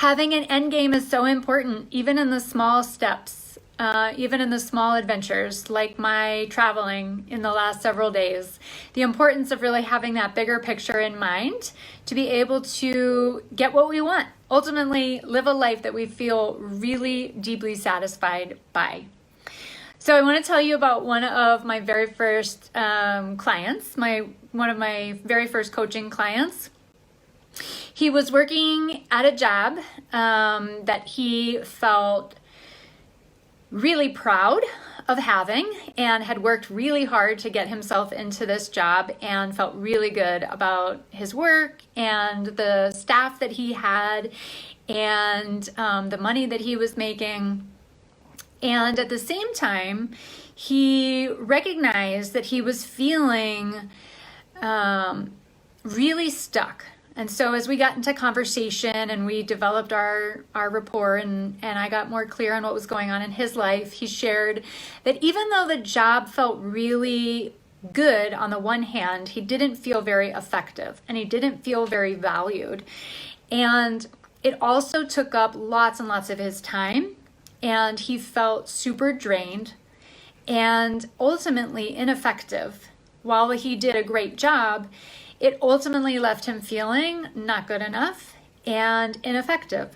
Having an end game is so important, even in the small steps, even in the small adventures, like my traveling in the last several days. The importance of really having that bigger picture in mind to be able to get what we want. Ultimately, live a life that we feel really deeply satisfied by. So I want to tell you about one of my very first clients, one of my very first coaching clients. He was working at a job that he felt really proud of having and had worked really hard to get himself into this job and felt really good about his work and the staff that he had and the money that he was making. And at the same time, he recognized that he was feeling really stuck. And so as we got into conversation and we developed our rapport and I got more clear on what was going on in his life, he shared that even though the job felt really good on the one hand, he didn't feel very effective and he didn't feel very valued. And it also took up lots and lots of his time, and he felt super drained and ultimately ineffective. While he did a great job, it ultimately left him feeling not good enough and ineffective.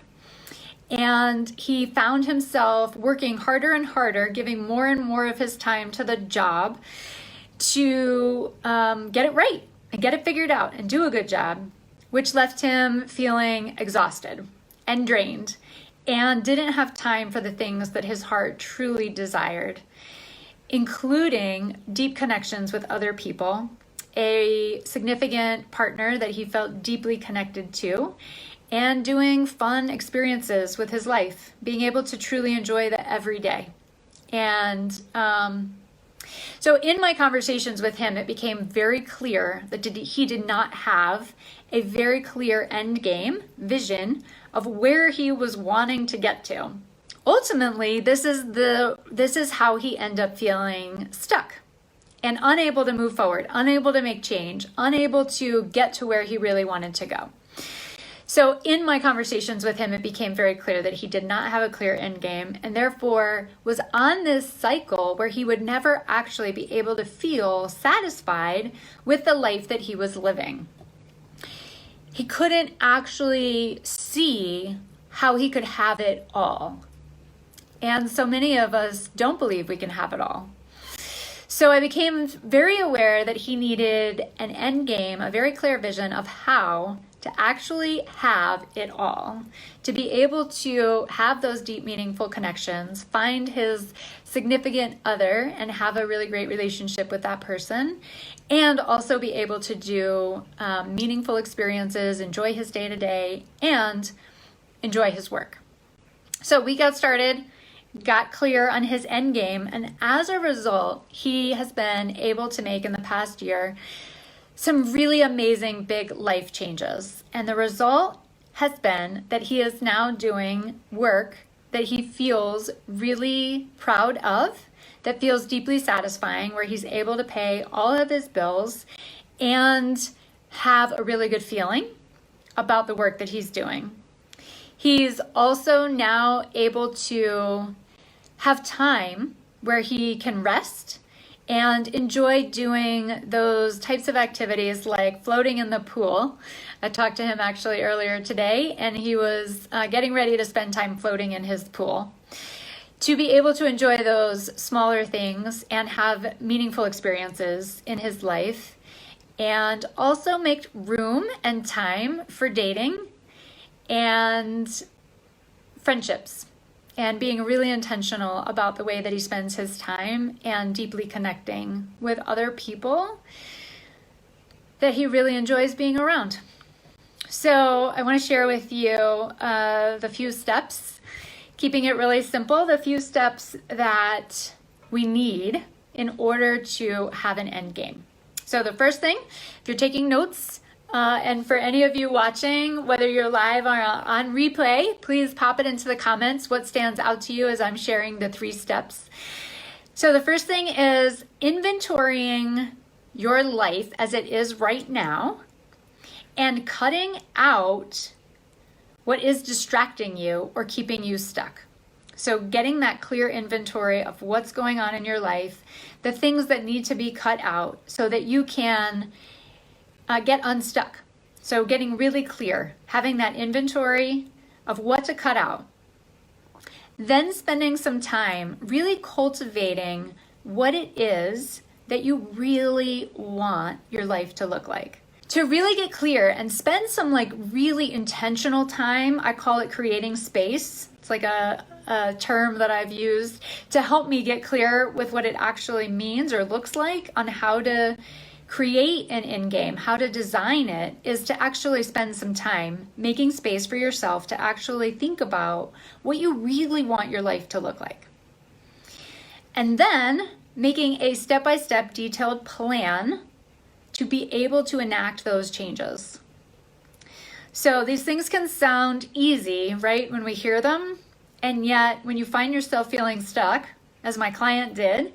And he found himself working harder and harder, giving more and more of his time to the job to get it right and get it figured out and do a good job, which left him feeling exhausted and drained and didn't have time for the things that his heart truly desired, including deep connections with other people, a significant partner that he felt deeply connected to, and doing fun experiences with his life, being able to truly enjoy the everyday. And so in my conversations with him, it became very clear that he did not have a very clear end game vision of where he was wanting to get to. Ultimately, this is how he ended up feeling stuck and unable to move forward, unable to make change, unable to get to where he really wanted to go. So in my conversations with him, it became very clear that he did not have a clear end game and therefore was on this cycle where he would never actually be able to feel satisfied with the life that he was living. He couldn't actually see how he could have it all. And so many of us don't believe we can have it all. So I became very aware that he needed an end game, a very clear vision of how to actually have it all, to be able to have those deep, meaningful connections, find his significant other and have a really great relationship with that person, and also be able to do meaningful experiences, enjoy his day-to-day, and enjoy his work. So we got started, got clear on his end game, and as a result, he has been able to make in the past year some really amazing big life changes. And the result has been that he is now doing work that he feels really proud of, that feels deeply satisfying, where he's able to pay all of his bills and have a really good feeling about the work that he's doing. He's also now able to have time where he can rest and enjoy doing those types of activities like floating in the pool. I talked to him actually earlier today, and he was getting ready to spend time floating in his pool. To be able to enjoy those smaller things and have meaningful experiences in his life, and also make room and time for dating and friendships, and being really intentional about the way that he spends his time and deeply connecting with other people that he really enjoys being around. So I want to share with you the few steps, keeping it really simple, the few steps that we need in order to have an end game. So the first thing, if you're taking notes, and for any of you watching, whether you're live or on replay, please pop it into the comments what stands out to you as I'm sharing the 3 steps. So the first thing is inventorying your life as it is right now and cutting out What is distracting you or keeping you stuck? So getting that clear inventory of what's going on in your life, the things that need to be cut out so that you can get unstuck. So getting really clear, having that inventory of what to cut out. Then spending some time really cultivating what it is that you really want your life to look like. To really get clear and spend some really intentional time, I call it creating space. It's like a term that I've used to help me get clear with what it actually means or looks like on how to create an end game, how to design it, is to actually spend some time making space for yourself to actually think about what you really want your life to look like. And then making a step-by-step detailed plan to be able to enact those changes. So these things can sound easy, right, when we hear them, and yet when you find yourself feeling stuck, as my client did,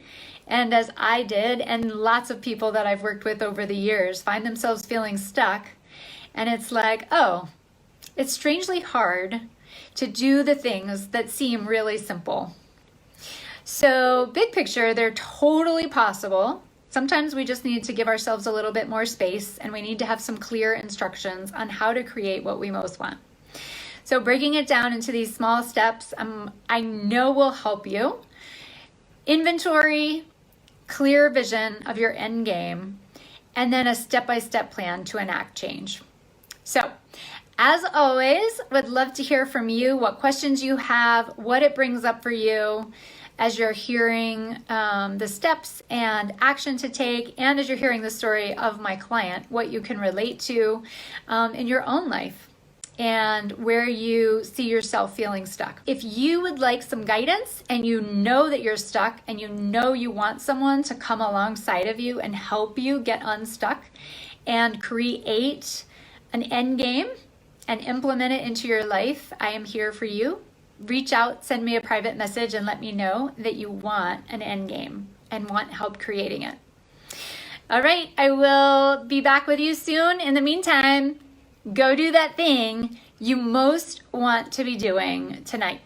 and as I did, and lots of people that I've worked with over the years find themselves feeling stuck, and it's like, oh, it's strangely hard to do the things that seem really simple. So big picture, they're totally possible. Sometimes we just need to give ourselves a little bit more space, and we need to have some clear instructions on how to create what we most want. So breaking it down into these small steps, I know will help you. Inventory, clear vision of your end game, and then a step-by-step plan to enact change. So, as always, would love to hear from you, what questions you have, what it brings up for you as you're hearing the steps and action to take, and as you're hearing the story of my client, what you can relate to in your own life and where you see yourself feeling stuck. If you would like some guidance and you know that you're stuck and you know you want someone to come alongside of you and help you get unstuck and create an end game and implement it into your life, I am here for you. Reach out, send me a private message, and let me know that you want an end game and want help creating it. All right, I will be back with you soon. In the meantime, go do that thing you most want to be doing tonight.